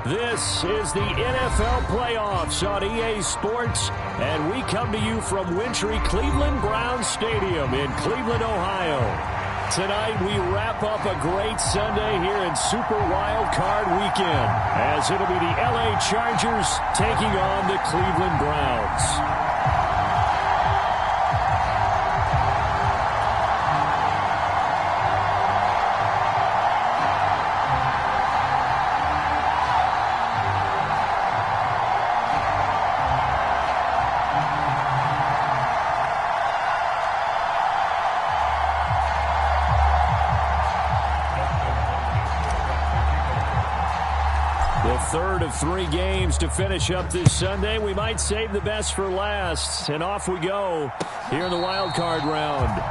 This is the NFL playoffs on EA Sports, and we come to you from wintry Cleveland Browns Stadium in Cleveland, Ohio. Tonight we wrap up a great Sunday here in Super Wild Card Weekend, as it'll be the LA Chargers taking on the Cleveland Browns. Third of 3 games to finish up this Sunday. We might save the best for last. And off we go here in the wild card round.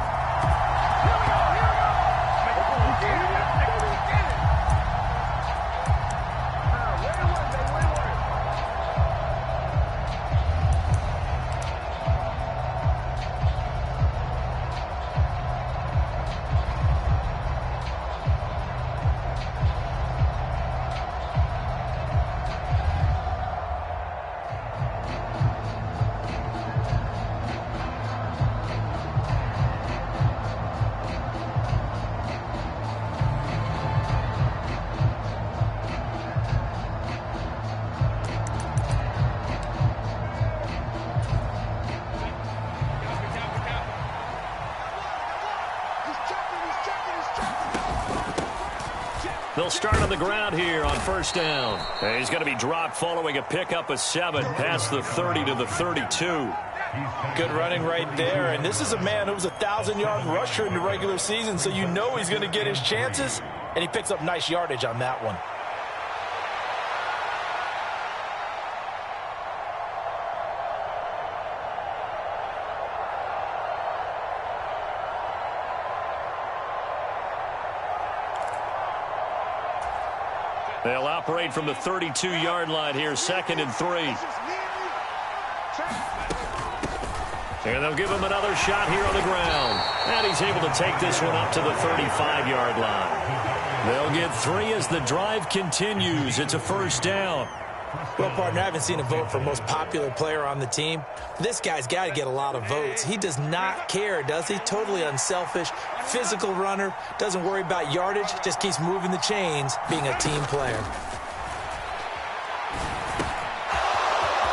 They'll start on the ground here on first down. And he's going to be dropped following a pickup of 7 past the 30 to the 32. Good running right there. And this is a man who was a 1,000-yard rusher in the regular season, so you know he's going to get his chances. And he picks up nice yardage on that one. They'll operate from the 32-yard line here, 2nd and 3. And they'll give him another shot here on the ground. And he's able to take this one up to the 35-yard line. They'll get 3 as the drive continues. It's a first down. Well, partner, I haven't seen a vote for most popular player on the team. This guy's got to get a lot of votes. He does not care, does he? Totally unselfish, physical runner, doesn't worry about yardage, just keeps moving the chains, being a team player.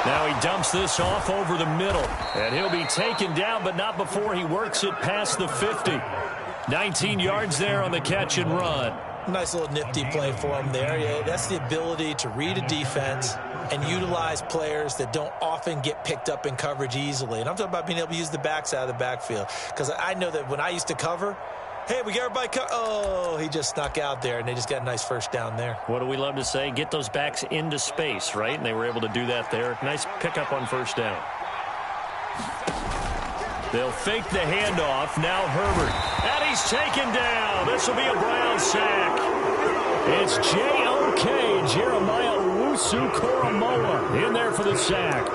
Now he dumps this off over the middle, and he'll be taken down, but not before he works it past the 50. 19 yards there on the catch and run. Nice little nifty play for him there. Yeah, that's the ability to read a defense and utilize players that don't often get picked up in coverage easily. And I'm talking about being able to use the backside of the backfield. Because I know that when I used to cover, hey, we got everybody oh, he just snuck out there, and they just got a nice first down there. What do we love to say? Get those backs into space, right? And they were able to do that there. Nice pickup on first down. They'll fake the handoff. Now Herbert. And he's taken down. This will be a Brown sack. It's J.O.K. Jeremiah Owusu-Koramoah in there for the sack.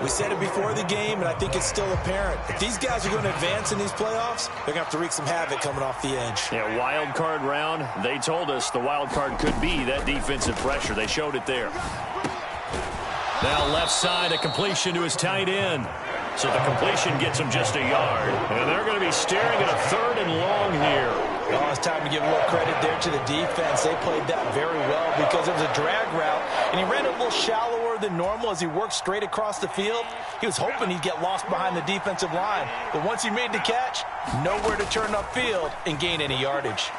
We said it before the game, and I think it's still apparent. If these guys are going to advance in these playoffs, they're going to have to wreak some havoc coming off the edge. Yeah, wild card round. They told us the wild card could be that defensive pressure. They showed it there. Now left side, a completion to his tight end. So the completion gets him just a yard. And they're going to be staring at a 3rd and long here. Oh, it's time to give a little credit there to the defense. They played that very well because it was a drag route, and he ran it a little shallower than normal as he worked straight across the field. He was hoping he'd get lost behind the defensive line. But once he made the catch, nowhere to turn upfield and gain any yardage.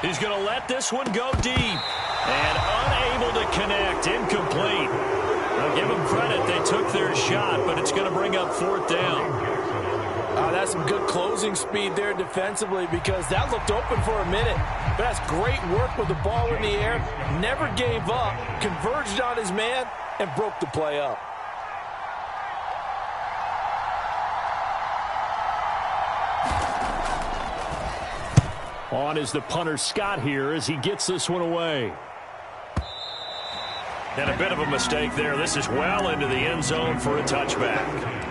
He's going to let this one go deep. And unable to connect. Incomplete. I'll give them credit. They took their shot, but it's going to bring up 4th down. That's some good closing speed there defensively because that looked open for a minute. But that's great work with the ball in the air. Never gave up, converged on his man, and broke the play up. On is the punter Scott here as he gets this one away. And a bit of a mistake there. This is well into the end zone for a touchback.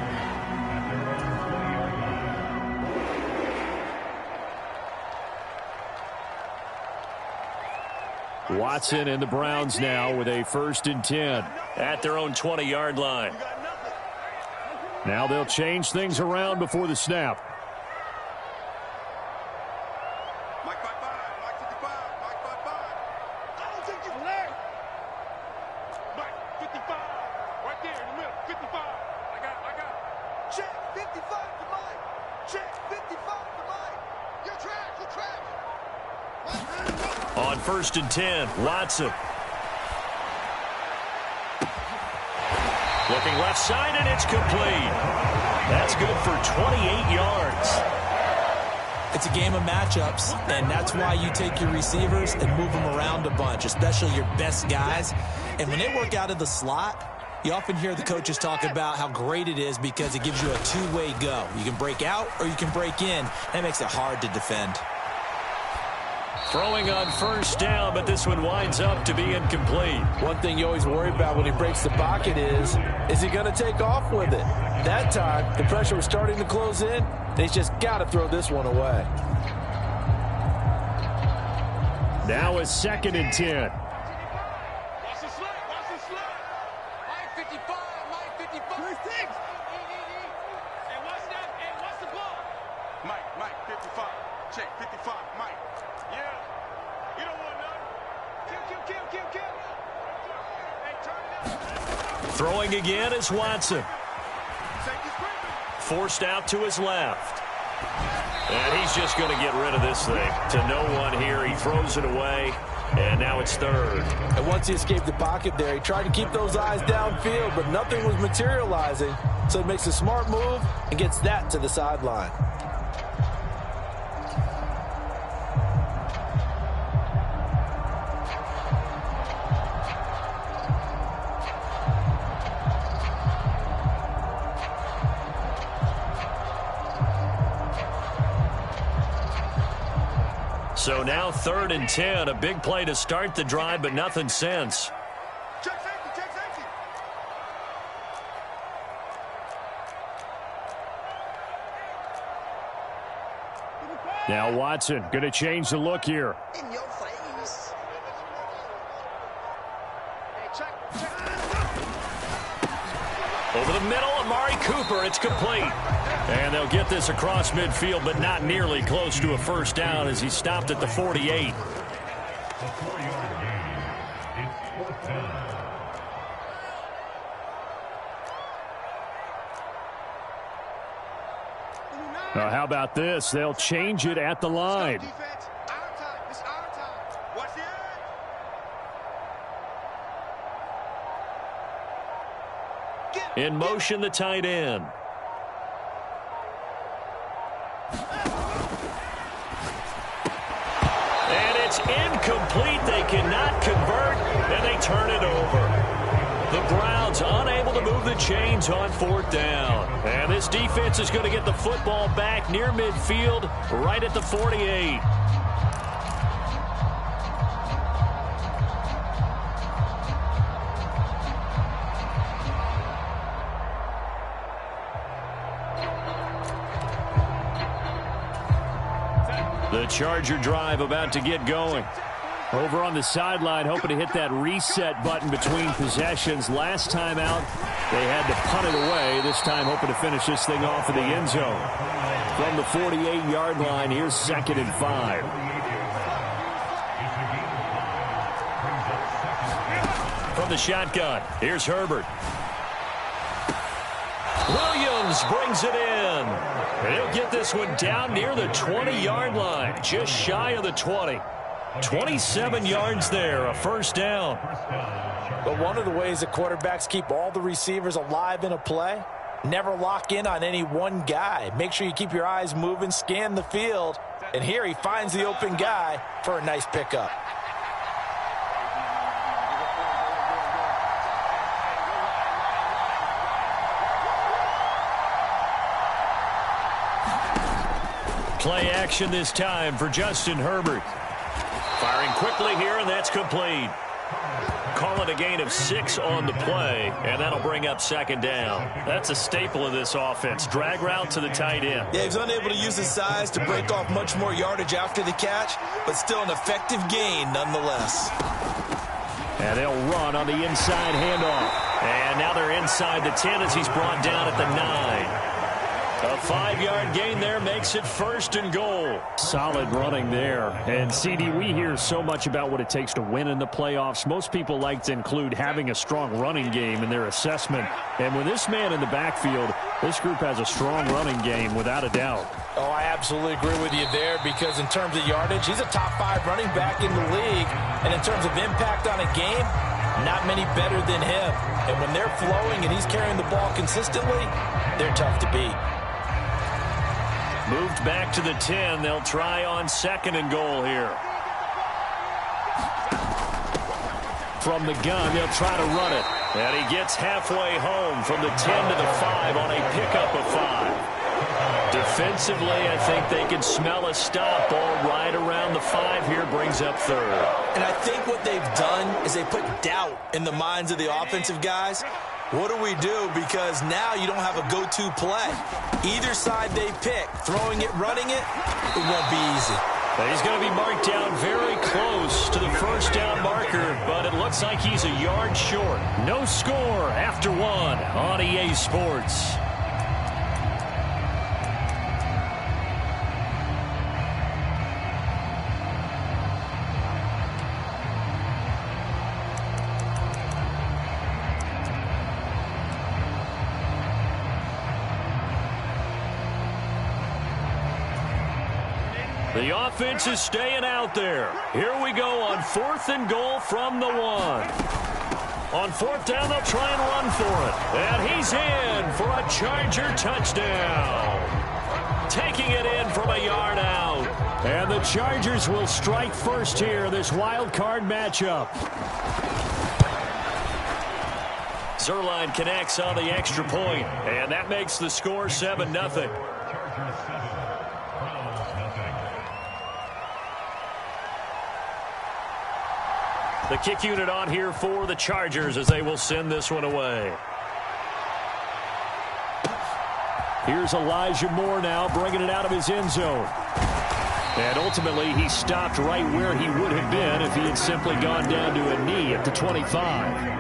Watson and the Browns now with a 1st and 10 at their own 20-yard line. Now they'll change things around before the snap. Mike 55, Mike 55, Mike 55. I don't take you from there. Mike 55, right there in the middle. 55. I got it. Check 55 to Mike. Check 55 to Mike. You're trash. On 1st and 10, Watson. Looking left side, and it's complete. That's good for 28 yards. It's a game of matchups, and that's why you take your receivers and move them around a bunch, especially your best guys. And when they work out of the slot, you often hear the coaches talk about how great it is because it gives you a two-way go. You can break out or you can break in. That makes it hard to defend. Throwing on 1st down, but this one winds up to be incomplete. One thing you always worry about when he breaks the pocket is he going to take off with it? That time, the pressure was starting to close in. They just got to throw this one away. Now a 2nd and 10. Watch the slip. Watch the slip. Mike 55. Mike 55. And watch that. And watch the ball. Mike 55. Check 55. Mike. Yeah. You don't want none. Kill. Hey, turn it up. Throwing again is Watson. Forced out to his left. And he's just going to get rid of this thing. To no one here. He throws it away. And now it's 3rd. And once he escaped the pocket there, he tried to keep those eyes downfield, but nothing was materializing. So he makes a smart move and gets that to the sideline. So now 3rd and 10, a big play to start the drive, but nothing since. Check safety. Now Watson going to change the look here. In your face. Hey, check. Over the middle, Amari Cooper. It's complete. And they'll get this across midfield, but not nearly close to a 1st down as he stopped at the 48. Now, how about this? They'll change it at the line. In motion, the tight end. And it's incomplete. They cannot convert, and they turn it over. The Browns unable to move the chains on 4th down. And this defense is going to get the football back near midfield, right at the 48. The Charger drive about to get going. Over on the sideline, hoping to hit that reset button between possessions. Last time out, they had to punt it away. This time, hoping to finish this thing off in the end zone. From the 48-yard line, here's 2nd and 5. From the shotgun, here's Herbert. Williams brings it in. And he'll get this one down near the 20-yard line, just shy of the 20. 27 yards there, a 1st down. But one of the ways that quarterbacks keep all the receivers alive in a play, never lock in on any one guy. Make sure you keep your eyes moving, scan the field, and here he finds the open guy for a nice pickup. Play action this time for Justin Herbert. Firing quickly here, and that's complete. Call it a gain of 6 on the play, and that'll bring up second down. That's a staple of this offense. Drag route to the tight end. Yeah, he's unable to use his size to break off much more yardage after the catch, but still an effective gain nonetheless. And they'll run on the inside handoff. And now they're inside the 10 as he's brought down at the 9. A 5-yard gain there makes it 1st and goal. Solid running there. And, CD, we hear so much about what it takes to win in the playoffs. Most people like to include having a strong running game in their assessment. And with this man in the backfield, this group has a strong running game without a doubt. Oh, I absolutely agree with you there because in terms of yardage, he's a top 5 running back in the league. And in terms of impact on a game, not many better than him. And when they're flowing and he's carrying the ball consistently, they're tough to beat. Moved back to the 10. They'll try on 2nd and goal here. From the gun, they'll try to run it. And he gets halfway home from the 10 to the 5 on a pickup of 5. Defensively, I think they can smell a stop. Ball right around the 5 here brings up 3rd. And I think what they've done is they put doubt in the minds of the offensive guys. What do we do? Because now you don't have a go-to play. Either side they pick, throwing it, running it, it won't be easy. He's going to be marked down very close to the 1st down marker, but it looks like he's a yard short. No score after 1 on EA Sports. The offense is staying out there. Here we go on 4th and goal from the 1. On 4th down, they'll try and run for it. And he's in for a Charger touchdown. Taking it in from a yard out. And the Chargers will strike first here, this wild card matchup. Zerline connects on the extra point, and that makes the score 7-0. The kick unit on here for the Chargers as they will send this one away. Here's Elijah Moore now bringing it out of his end zone. And ultimately he stopped right where he would have been if he had simply gone down to a knee at the 25.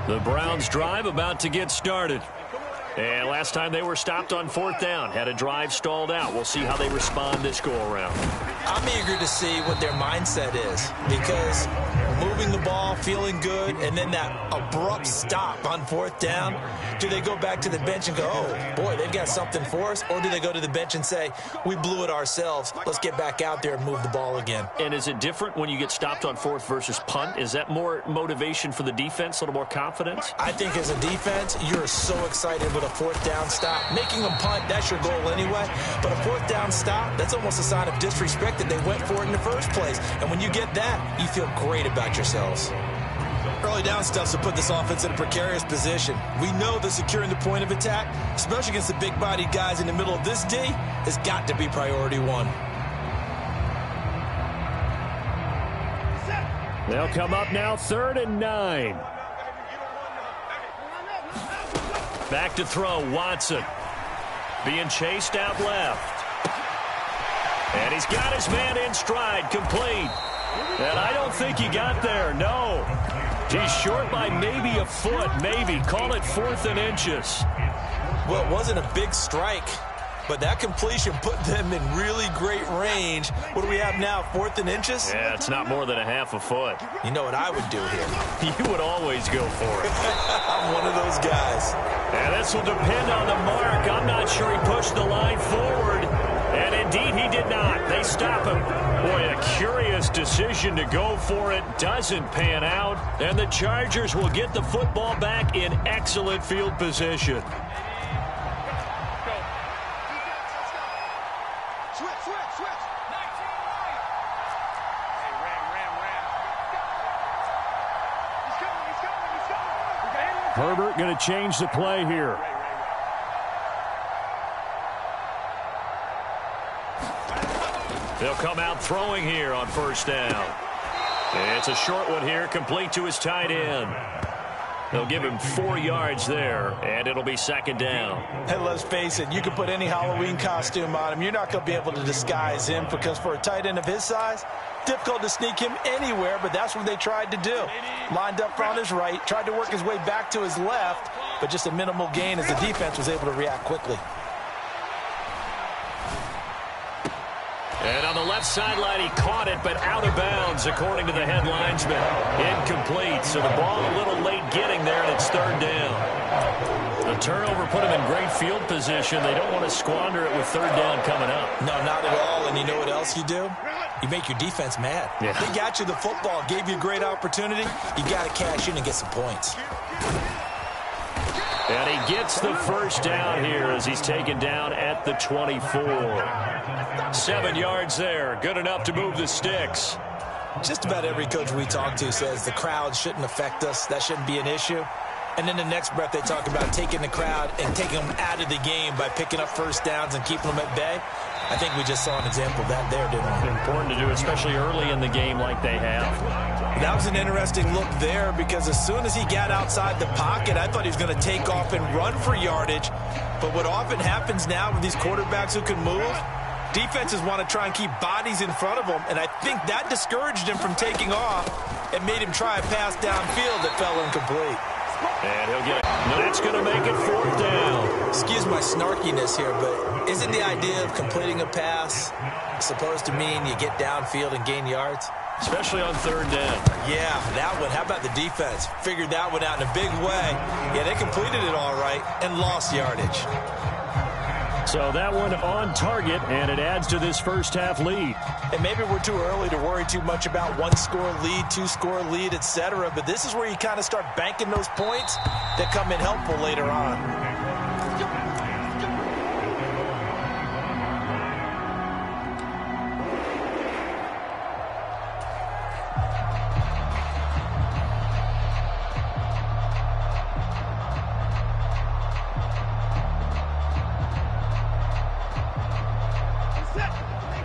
The Browns drive about to get started. And last time they were stopped on 4th down, had a drive stalled out. We'll see how they respond this go-around. I'm eager to see what their mindset is because moving the ball, feeling good, and then that abrupt stop on 4th down, do they go back to the bench and go, oh, boy, they've got something for us? Or do they go to the bench and say, we blew it ourselves. Let's get back out there and move the ball again. And is it different when you get stopped on 4th versus punt? Is that more motivation for the defense, a little more confidence? I think as a defense, you're so excited with a 4th down stop. Making them punt, that's your goal anyway. But a 4th down stop, that's almost a sign of disrespect that they went for it in the first place. And when you get that, you feel great about yourselves. Early down stuff to put this offense in a precarious position. We know that securing the point of attack, especially against the big-bodied guys in the middle of this D, has got to be priority 1. They'll come up now 3rd and 9. Back to throw, Watson. Being chased out left. And he's got his man in stride, complete. And I don't think he got there, no. He's short by maybe a foot, maybe. Call it 4th and inches. Well, it wasn't a big strike, but that completion put them in really great range. What do we have now, 4th and inches? Yeah, it's not more than a half a foot. You know what I would do here? You would always go for it. I'm one of those guys. And this will depend on the mark. I'm not sure he pushed the line forward. And indeed, he did not. They stop him. Boy, a curious decision to go for it. Doesn't pan out. And the Chargers will get the football back in excellent field position. Herbert going to change the play here. They'll come out throwing here on first down. It's a short one here, complete to his tight end. They'll give him 4 yards there, and it'll be second down. Hey, let's face it, you can put any Halloween costume on him. You're not going to be able to disguise him because for a tight end of his size, difficult to sneak him anywhere, but that's what they tried to do. Lined up on his right, tried to work his way back to his left, but just a minimal gain as the defense was able to react quickly. And on the left sideline, he caught it, but out of bounds, according to the head linesman. Incomplete, so the ball a little late getting there, and it's third down. The turnover put him in great field position. They don't want to squander it with third down coming up. No, not at all, and you know what else you do? You make your defense mad. Yeah. They got you the football, gave you a great opportunity. You got to cash in and get some points. And he gets the first down here as he's taken down at the 24. 7 yards there. Good enough to move the sticks. Just about every coach we talk to says the crowd shouldn't affect us. That shouldn't be an issue. And then the next breath they talk about taking the crowd and taking them out of the game by picking up first downs and keeping them at bay. I think we just saw an example of that there, didn't we? Important to do, especially early in the game like they have. That was an interesting look there because as soon as he got outside the pocket, I thought he was going to take off and run for yardage. But what often happens now with these quarterbacks who can move, defenses want to try and keep bodies in front of them, and I think that discouraged him from taking off and made him try a pass downfield that fell incomplete. And he'll get it. That's going to make it fourth down. Excuse my snarkiness here, but isn't the idea of completing a pass supposed to mean you get downfield and gain yards? Especially on third down. Yeah, that one. How about the defense? Figured that one out in a big way. Yeah, they completed it all right and lost yardage. So that one on target, and it adds to this first half lead. And maybe we're too early to worry too much about one-score lead, two-score lead, etc. But this is where you kind of start banking those points that come in helpful later on.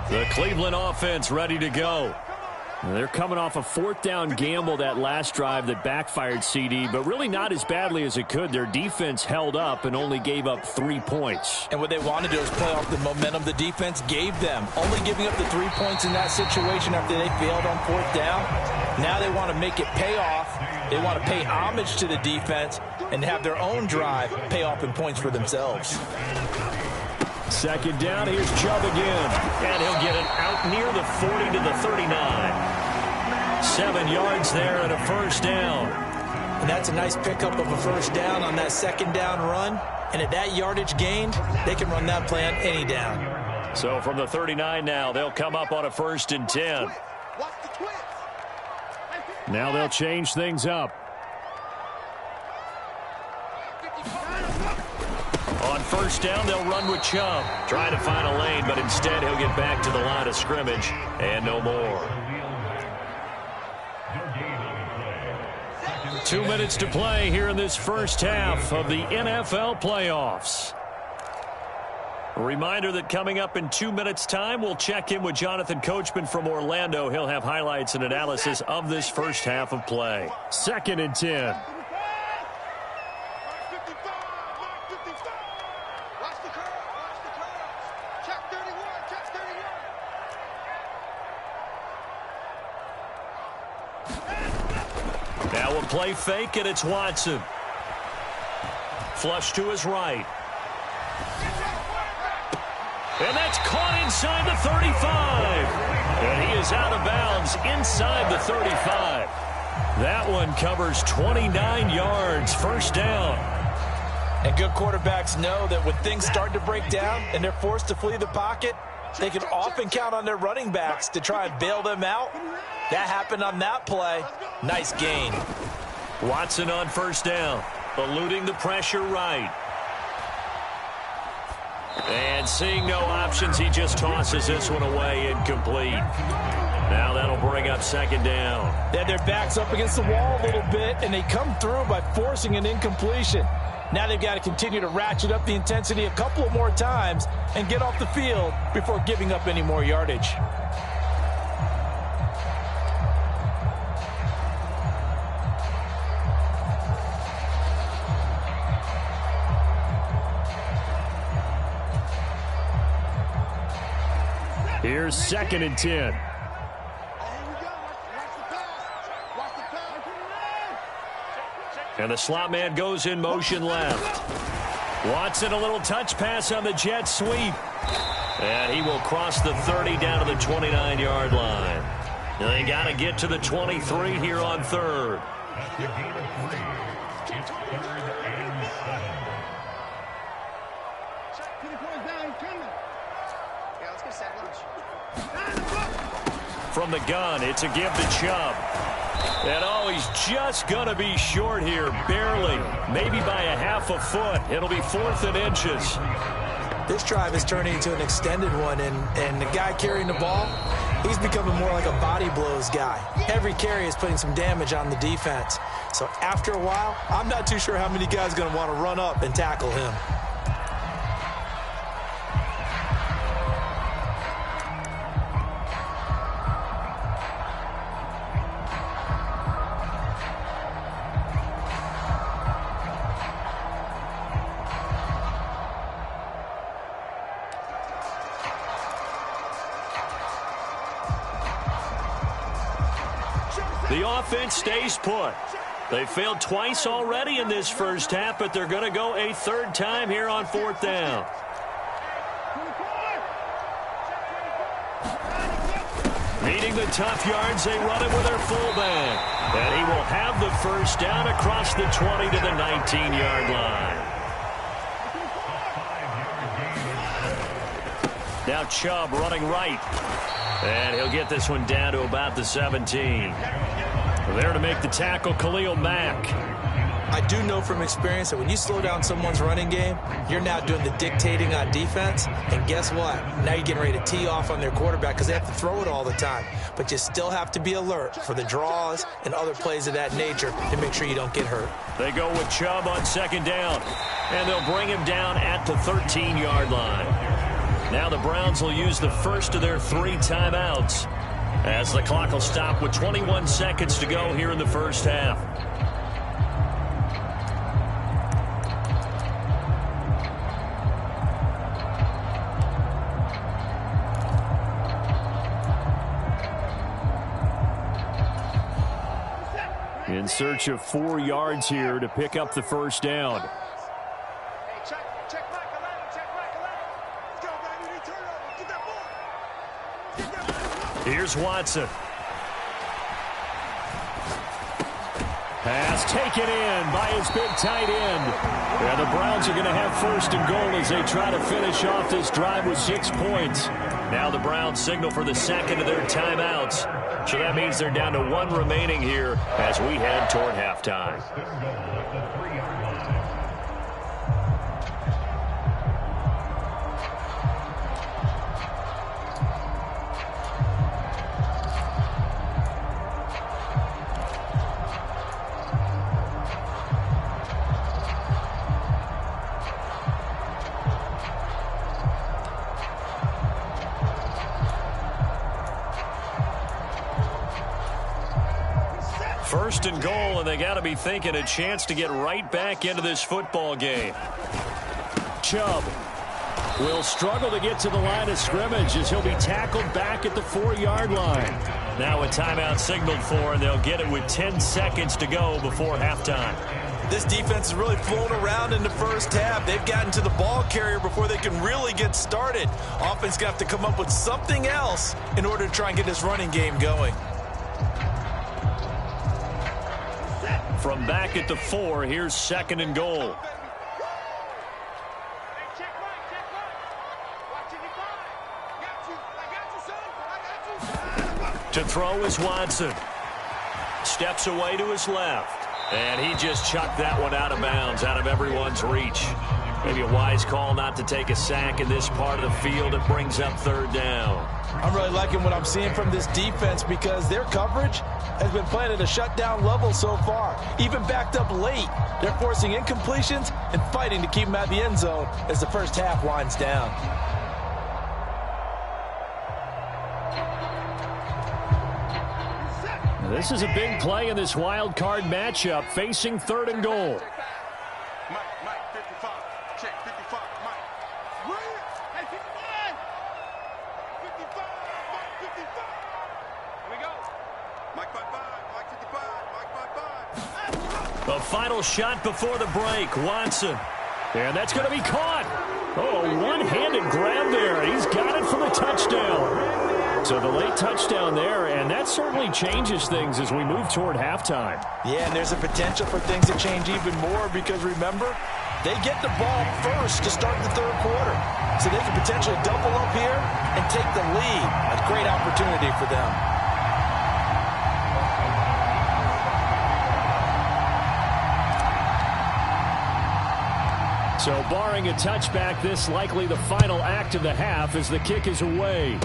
The Cleveland offense ready to go. They're coming off a fourth down gamble that last drive that backfired, CD, but really not as badly as it could. Their defense held up and only gave up 3 points. And what they want to do is play off the momentum the defense gave them. Only giving up the 3 points in that situation after they failed on fourth down. Now they want to make it pay off. They want to pay homage to the defense and have their own drive pay off in points for themselves. Second down, here's Chubb again. And he'll get it out near the 40 to the 39. 7 yards there and a first down. And that's a nice pickup of a first down on that second down run. And at that yardage gained, they can run that play on any down. So from the 39 now, they'll come up on a 1st and 10. Now they'll change things up. On first down, they'll run with Chubb. Trying to find a lane, but instead he'll get back to the line of scrimmage and no more. 2 minutes to play here in this first half of the NFL playoffs. A reminder that coming up in 2 minutes' time, we'll check in with Jonathan Coachman from Orlando. He'll have highlights and analysis of this first half of play. 2nd and 10. Now a play fake, and it's Watson. Flush to his right. And that's caught inside the 35. And he is out of bounds inside the 35. That one covers 29 yards, first down. And good quarterbacks know that when things start to break down and they're forced to flee the pocket, they can often count on their running backs to try and bail them out. That happened on that play. Nice gain. Watson on first down, eluding the pressure right. And seeing no options, he just tosses this one away, incomplete. Now that'll bring up second down. They had their backs up against the wall a little bit, and they come through by forcing an incompletion. Now they've got to continue to ratchet up the intensity a couple of more times and get off the field before giving up any more yardage. Here's 2nd and 10. And the slot man goes in motion left. Watson, a little touch pass on the jet sweep. And he will cross the 30 down to the 29-yard line. They got to get to the 23 here on 3rd. From the gun, it's a give to Chubb. And oh, he's just going to be short here, barely. Maybe by a half a foot. It'll be 4th and inches. This drive is turning into an extended one, and the guy carrying the ball, he's becoming more like a body blows guy. Every carry is putting some damage on the defense. So after a while, I'm not too sure how many guys are going to want to run up and tackle him. The offense stays put. They failed twice already in this first half, but they're going to go a 3rd time here on 4th down. Needing the tough yards, they run it with their fullback. And he will have the 1st down across the 20 to the 19-yard line. Now Chubb running right. And he'll get this one down to about the 17. There to make the tackle, Khalil Mack. I do know from experience that when you slow down someone's running game, you're now doing the dictating on defense. And guess what? Now you're getting ready to tee off on their quarterback because they have to throw it all the time. But you still have to be alert for the draws and other plays of that nature to make sure you don't get hurt. They go with Chubb on 2nd down. And they'll bring him down at the 13-yard line. Now the Browns will use the first of their 3 timeouts as the clock will stop with 21 seconds to go here in the first half. In search of 4 yards here to pick up the 1st down. Here's Watson. Pass taken in by his big tight end. And the Browns are going to have 1st and goal as they try to finish off this drive with 6 points. Now the Browns signal for the 2nd of their timeouts. So that means they're down to 1 remaining here as we head toward halftime. First and goal, and they got to be thinking a chance to get right back into this football game. Chubb will struggle to get to the line of scrimmage as he'll be tackled back at the 4-yard line. Now a timeout signaled for, and they'll get it with 10 seconds to go before halftime. This defense is really flown around in the first half. They've gotten to the ball carrier before they can really get started. Offense going to have to come up with something else in order to try and get this running game going. From back at the 4, here's 2nd and goal. To throw is Watson. Steps away to his left. And he just chucked that one out of bounds, out of everyone's reach. Maybe a wise call not to take a sack in this part of the field. It brings up third down. I'm really liking what I'm seeing from this defense because their coverage has been playing at a shutdown level so far. Even backed up late, they're forcing incompletions and fighting to keep them out of the end zone as the first half winds down. This is a big play in this wild card matchup, facing third and goal. Mike, 55. Check, 55. Mike. Hey, 55. 55. Mike, 55. Here we go. Mike, 55. Mike, 55. Mike, 55. The final shot before the break, Watson. And that's going to be caught. Oh, a one-handed grab there. He's got it for the touchdown. So the late touchdown there, and that certainly changes things as we move toward halftime. Yeah, and there's a potential for things to change even more because, remember, they get the ball first to start the third quarter. So they can potentially double up here and take the lead. A great opportunity for them. So barring a touchback, this likely the final act of the half as the kick is away.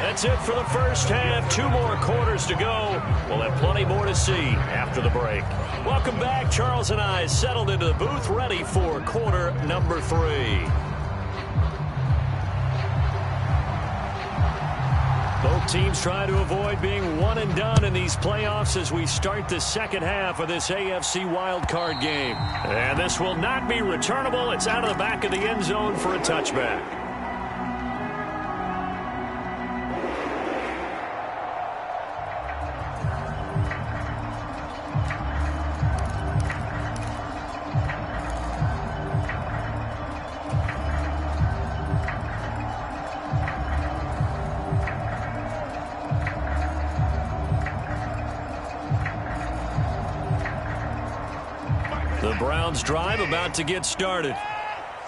That's it for the first half. 2 more quarters to go. We'll have plenty more to see after the break. Welcome back. Charles and I settled into the booth, ready for quarter number 3. Both teams try to avoid being one and done in these playoffs as we start the second half of this AFC wildcard game. And this will not be returnable. It's out of the back of the end zone for a touchback. The Browns drive about to get started.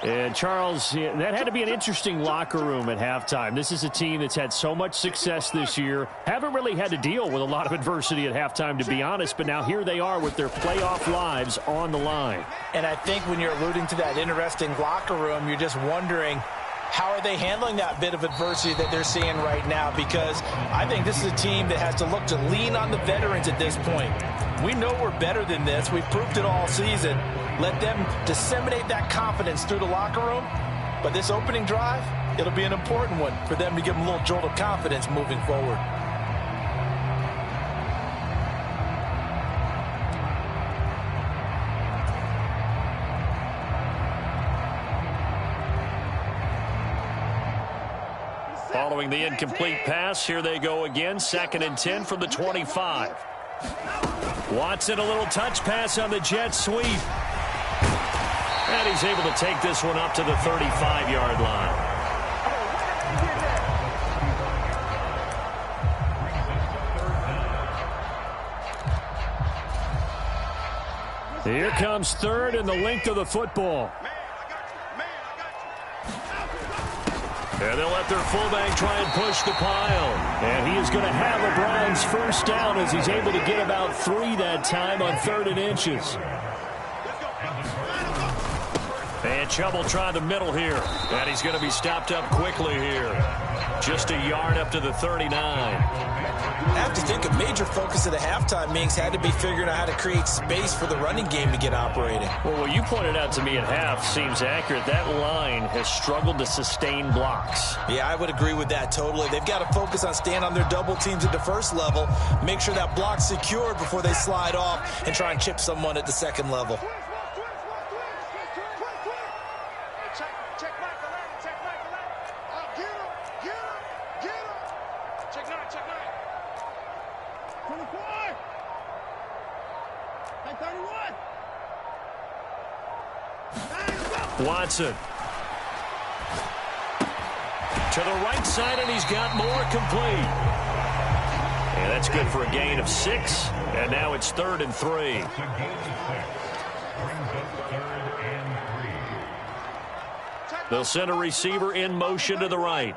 And Charles, that had to be an interesting locker room at halftime. This is a team that's had so much success this year. Haven't really had to deal with a lot of adversity at halftime, to be honest. But now here they are with their playoff lives on the line. And I think when you're alluding to that interesting locker room, you're just wondering, how are they handling that bit of adversity that they're seeing right now? Because I think this is a team that has to look to lean on the veterans at this point. We know we're better than this. We've proved it all season. Let them disseminate that confidence through the locker room. But this opening drive, it'll be an important one for them to give them a little jolt of confidence moving forward. Following the incomplete pass, here they go again. 2nd and 10 from the 25. Watson, a little touch pass on the jet sweep. And he's able to take this one up to the 35-yard line. Here comes third and the length of the football. And they'll let their fullback try and push the pile. And he is going to have a Browns first down as he's able to get about 3 that time on 3rd and inches. And Chubb will try the middle here. And he's going to be stopped up quickly here. Just a yard up to the 39. I have to think a major focus of the halftime meetings had to be figuring out how to create space for the running game to get operating. Well, what you pointed out to me at half seems accurate. That line has struggled to sustain blocks. Yeah, I would agree with that totally. They've got to focus on staying on their double teams at the first level, make sure that block's secured before they slide off and try and chip someone at the second level. Watson. To the right side, and he's got more complete. And that's good for a gain of 6. And now it's 3rd and 3. They'll send a receiver in motion to the right.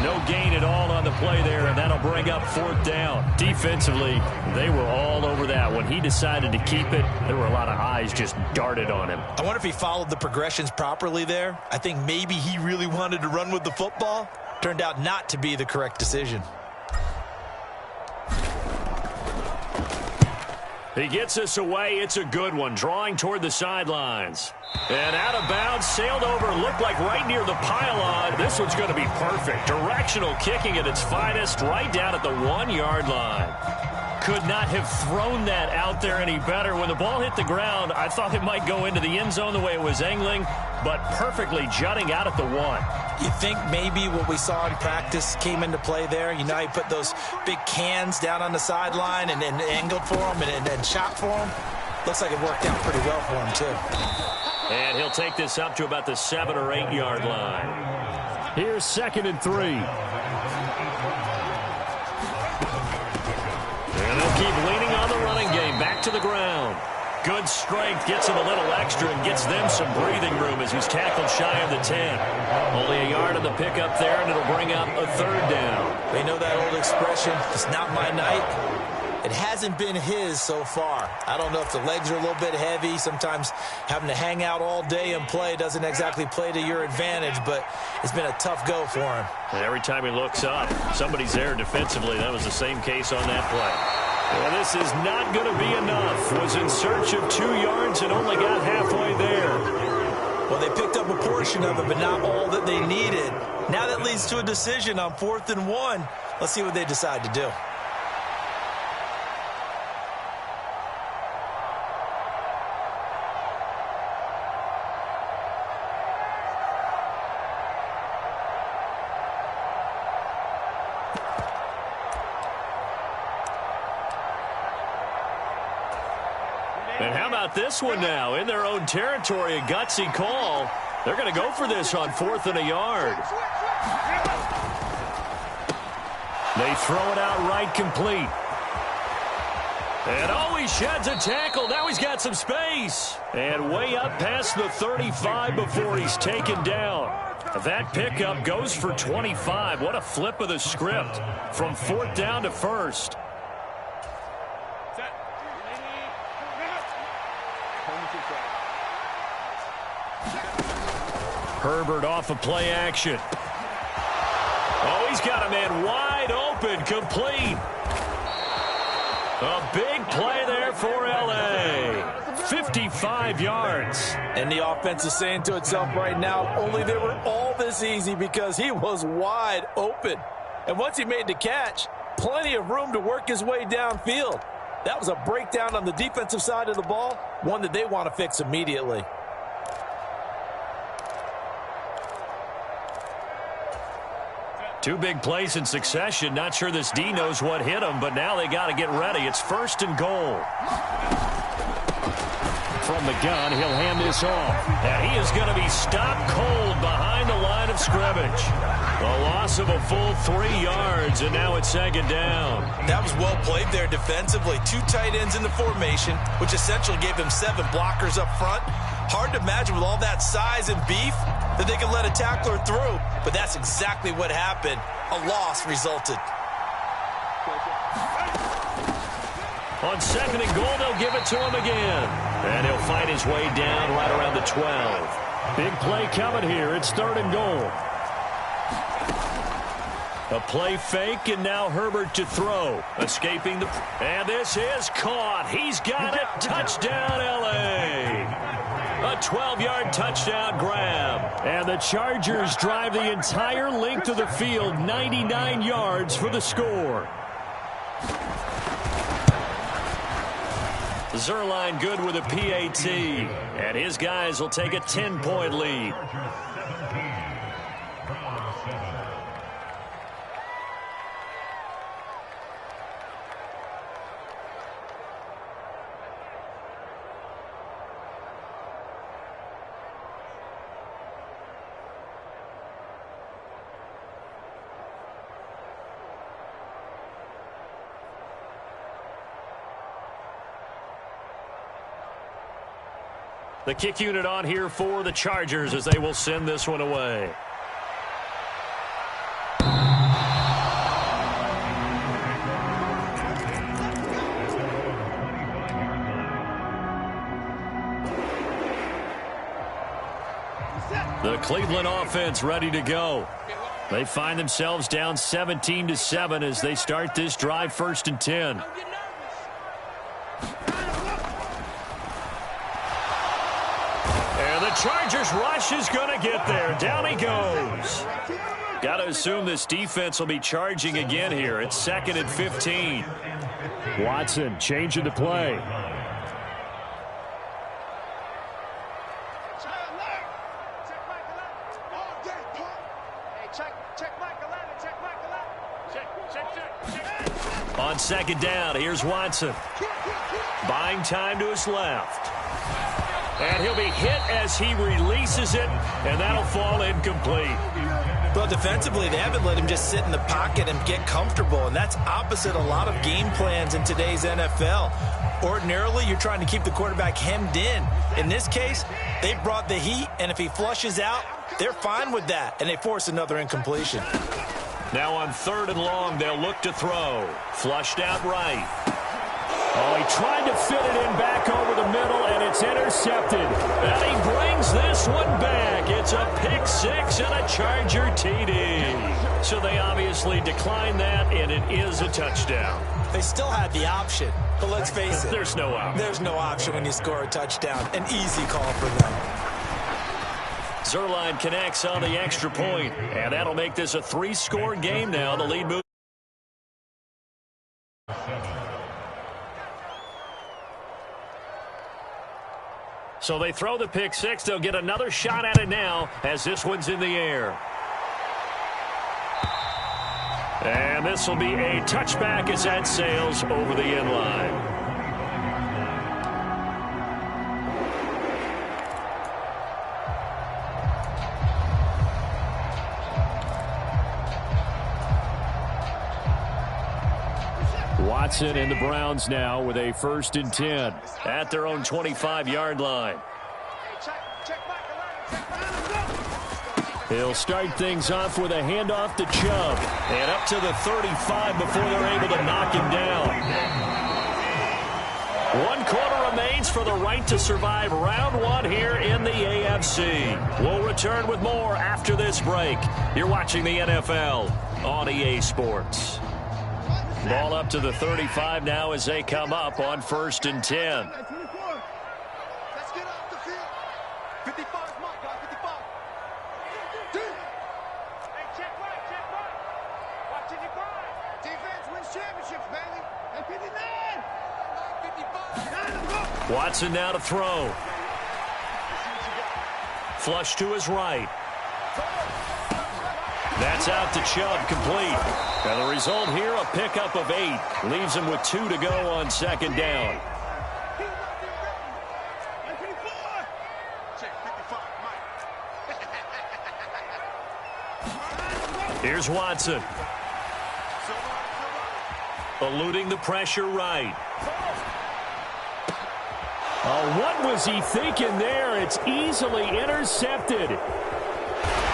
No gain at all on the play there, and that'll bring up 4th down. Defensively, they were all over that. When he decided to keep it, there were a lot of eyes just darted on him. I wonder if he followed the progressions properly there. I think maybe he really wanted to run with the football. Turned out not to be the correct decision. He gets us away. It's a good one, drawing toward the sidelines. And out of bounds, sailed over, looked like right near the pylon. This one's going to be perfect. Directional kicking at its finest, right down at the 1-yard line. Could not have thrown that out there any better. When the ball hit the ground, I thought it might go into the end zone the way it was angling, but perfectly jutting out at the 1. You think maybe what we saw in practice came into play there? You know, he put those big cans down on the sideline and angled for him and shot for him. Looks like it worked out pretty well for him, too. And he'll take this up to about the 7- or 8-yard line. Here's 2nd and 3. And they'll keep leaning on the running game. Back to the ground. Good strength, gets him a little extra and gets them some breathing room as he's tackled shy of the 10. Only a yard on the pickup there, and it'll bring up a 3rd down. They know that old expression, it's not my night. It hasn't been his so far. I don't know if the legs are a little bit heavy. Sometimes having to hang out all day and play doesn't exactly play to your advantage, but it's been a tough go for him. And every time he looks up, somebody's there defensively. That was the same case on that play. Well, this is not going to be enough. Was in search of 2 yards and only got halfway there. Well, they picked up a portion of it, but not all that they needed. Now that leads to a decision on 4th and 1. Let's see what they decide to do. And how about this one now? In their own territory, a gutsy call. They're going to go for this on 4th and a yard. They throw it out right complete. And oh, he sheds a tackle. Now he's got some space. And way up past the 35 before he's taken down. That pickup goes for 25. What a flip of the script from 4th down to 1st. Herbert off of play action. Oh, he's got a man wide open, complete. A big play there for L.A. 55 yards. And the offense is saying to itself right now, only they were all this easy because he was wide open. And once he made the catch, plenty of room to work his way downfield. That was a breakdown on the defensive side of the ball, one that they want to fix immediately. Two big plays in succession. Not sure this D knows what hit him, but now they got to get ready. It's 1st and goal. From the gun, he'll hand this off. And he is going to be stopped cold behind the line of scrimmage. A loss of a full 3 yards, and now it's 2nd down. That was well played there defensively. 2 tight ends in the formation, which essentially gave them 7 blockers up front. Hard to imagine with all that size and beef that they could let a tackler through, but that's exactly what happened. A loss resulted. On 2nd and goal, they'll give it to him again. And he'll fight his way down right around the 12. Big play coming here. It's 3rd and goal. A play fake, and now Herbert to throw. Escaping the... And this is caught. He's got it. Touchdown, L.A. A 12-yard touchdown grab. And the Chargers drive the entire length of the field, 99 yards for the score. Zerline good with a PAT. And his guys will take a 10-point lead. The kick unit on here for the Chargers as they will send this one away. The Cleveland offense ready to go. They find themselves down 17-7 as they start this drive, 1st and 10. And the Chargers rush is going to get there. Down he goes. Got to assume this defense will be charging again here. It's 2nd and 15. Watson changing the play. On 2nd down, here's Watson. Buying time to his left. And he'll be hit as he releases it, and that'll fall incomplete. Well, defensively, they haven't let him just sit in the pocket and get comfortable, and that's opposite a lot of game plans in today's NFL. Ordinarily, you're trying to keep the quarterback hemmed in. In this case, they brought the heat, and if he flushes out, they're fine with that, and they force another incompletion. Now on 3rd and long, they'll look to throw. Flushed out right. Oh, he tried to fit it in back over the middle, and it's intercepted. And he brings this one back. It's a pick 6 and a Charger TD. So they obviously declined that, and it is a touchdown. They still had the option, but let's face it. There's no option. There's no option when you score a touchdown. An easy call for them. Zerline connects on the extra point, and that'll make this a 3-score game now. The lead moves. So they throw the pick 6. They'll get another shot at it now as this one's in the air. And this will be a touchback as that sails over the end line. Watson and the Browns now with a 1st and 10 at their own 25-yard line. He'll start things off with a handoff to Chubb. And up to the 35 before they're able to knock him down. 1 quarter remains for the right to survive round 1 here in the AFC. We'll return with more after this break. You're watching the NFL on EA Sports. Ball up to the 35 now as they come up on 1st and 10. Let's get off the field. 55 is my guy, 55. Hey, check right. Watching your grind. Defense wins championships, baby. Hey, 59. 55. Watson now to throw. Flush to his right. That's out to Chubb, complete. And the result here, a pickup of 8. Leaves him with 2 to go on 2nd down. Here's Watson. Eluding the pressure right. Oh, what was he thinking there? It's easily intercepted.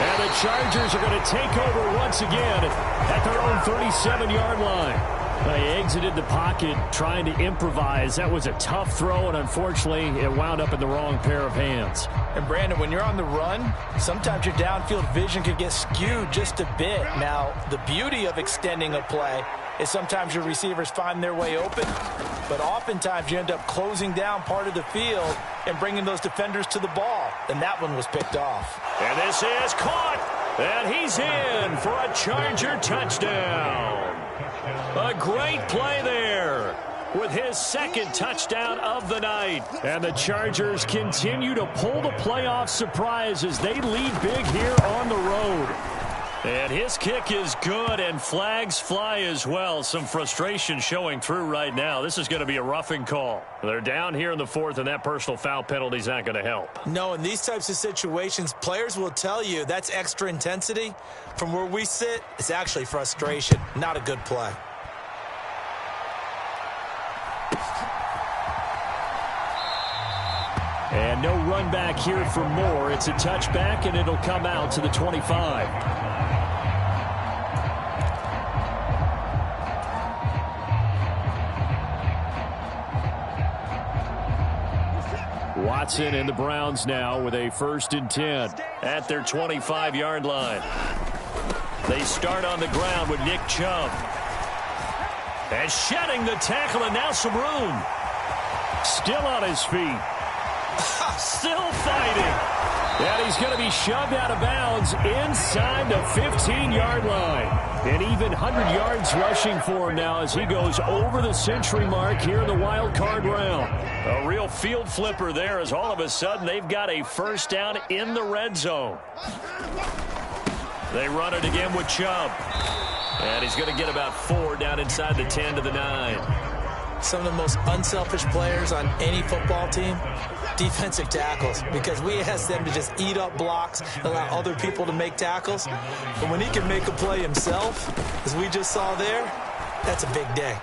And the Chargers are going to take over once again at their own 37-yard line. They exited the pocket trying to improvise. That was a tough throw, and unfortunately, it wound up in the wrong pair of hands. And, Brandon, when you're on the run, sometimes your downfield vision can get skewed just a bit. Now, the beauty of extending a play is sometimes your receivers find their way open, but oftentimes you end up closing down part of the field and bringing those defenders to the ball, and that one was picked off. And this is caught, and he's in for a Charger touchdown. A great play there with his 2nd touchdown of the night. And the Chargers continue to pull the playoff surprise as they lead big here on the road. And his kick is good, and flags fly as well. Some frustration showing through right now. This is going to be a roughing call. They're down here in the 4th, and that personal foul penalty is not going to help. No, in these types of situations, players will tell you that's extra intensity. From where we sit, it's actually frustration. Not a good play. And no run back here for Moore. It's a touchback, and it'll come out to the 25. Watson and the Browns now with a 1st and 10 at their 25-yard line. They start on the ground with Nick Chubb. And shedding the tackle, and now some room. Still on his feet. Still fighting. And he's going to be shoved out of bounds inside the 15-yard line. And even 100 yards rushing for him now as he goes over the century mark here in the wild card round. A real field flipper there as all of a sudden they've got a 1st down in the red zone. They run it again with Chubb. And he's going to get about 4 down inside the 10 to the 9. Some of the most unselfish players on any football team, defensive tackles, because we ask them to just eat up blocks and allow other people to make tackles. But when he can make a play himself, as we just saw there, that's a big day.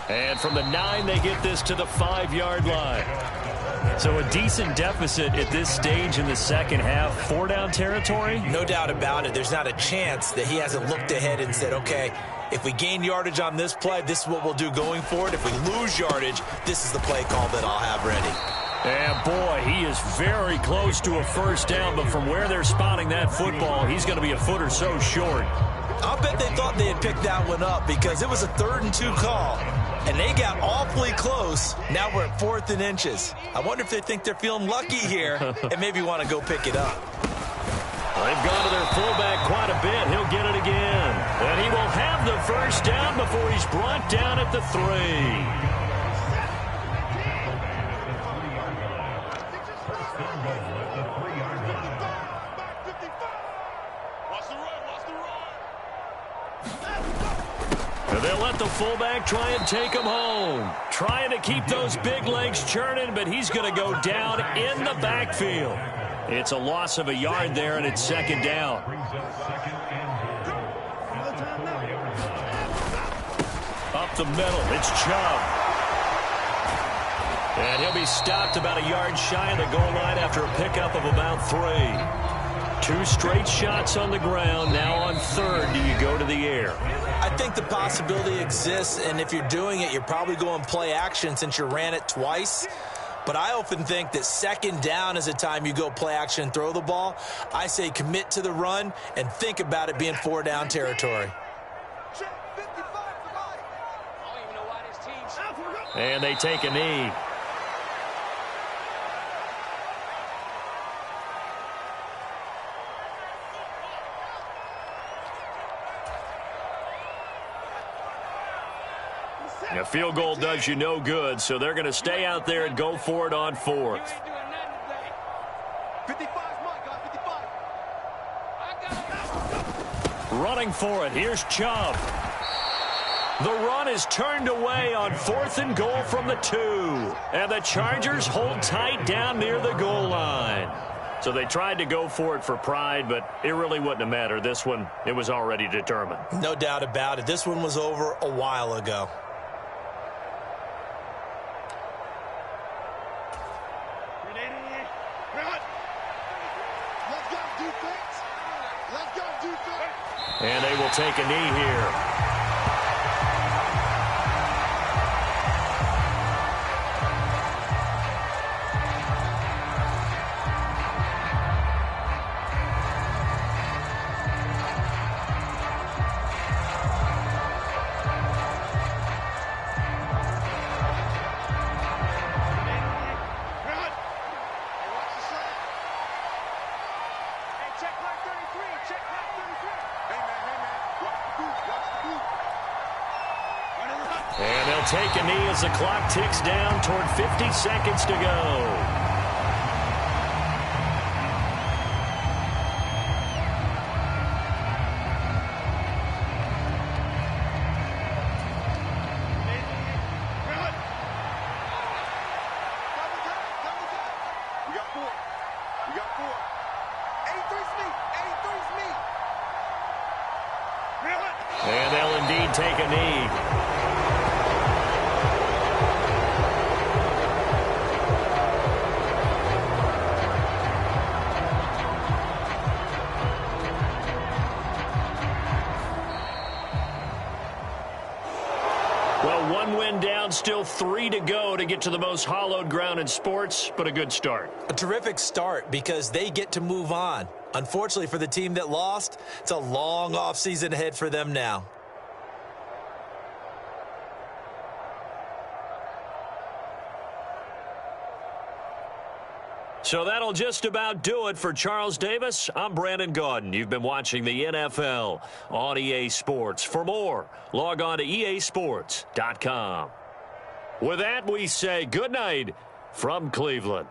And from the 9, they get this to the 5-yard line. So a decent deficit at this stage in the second half. 4-down territory? No doubt about it. There's not a chance that he hasn't looked ahead and said, okay, if we gain yardage on this play, this is what we'll do going forward. If we lose yardage, this is the play call that I'll have ready. And boy, he is very close to a 1st down, but from where they're spotting that football, he's going to be a foot or so short. I'll bet they thought they had picked that one up because it was a 3rd and 2 call, and they got awfully close. Now we're at 4th and inches. I wonder if they think they're feeling lucky here and maybe want to go pick it up. They've gone to their fullback quite a bit. He'll get it again. And he will have the 1st down before he's brought down at the 3. They'll let the fullback try and take him home. Trying to keep those big legs churning, but he's going to go down in the backfield. It's a loss of a yard there, and it's 2nd down. Up the middle, it's Chubb. And he'll be stopped about a yard shy of the goal line after a pickup of about 3. 2 straight shots on the ground. Now on 3rd, do you go to the air? I think the possibility exists, and if you're doing it, you're probably going play action since you ran it twice. But I often think that 2nd down is a time you go play action and throw the ball. I say commit to the run and think about it being 4-down territory. And they take a knee. A field goal does you no good, so they're going to stay out there and go for it on 4th. Running for it. Here's Chubb. The run is turned away on 4th and goal from the 2. And the Chargers hold tight down near the goal line. So they tried to go for it for pride, but it really wouldn't have mattered. This one, it was already determined. No doubt about it. This one was over a while ago. And they will take a knee here. And they'll take a knee as the clock ticks down toward 50 seconds to go. And they'll indeed take a knee. Still 3 to go to get to the most hallowed ground in sports, but a good start. A terrific start because they get to move on. Unfortunately for the team that lost, it's a long offseason ahead for them now. So that'll just about do it for Charles Davis. I'm Brandon Gaudin. You've been watching the NFL on EA Sports. For more, log on to easports.com. With that, we say good night from Cleveland.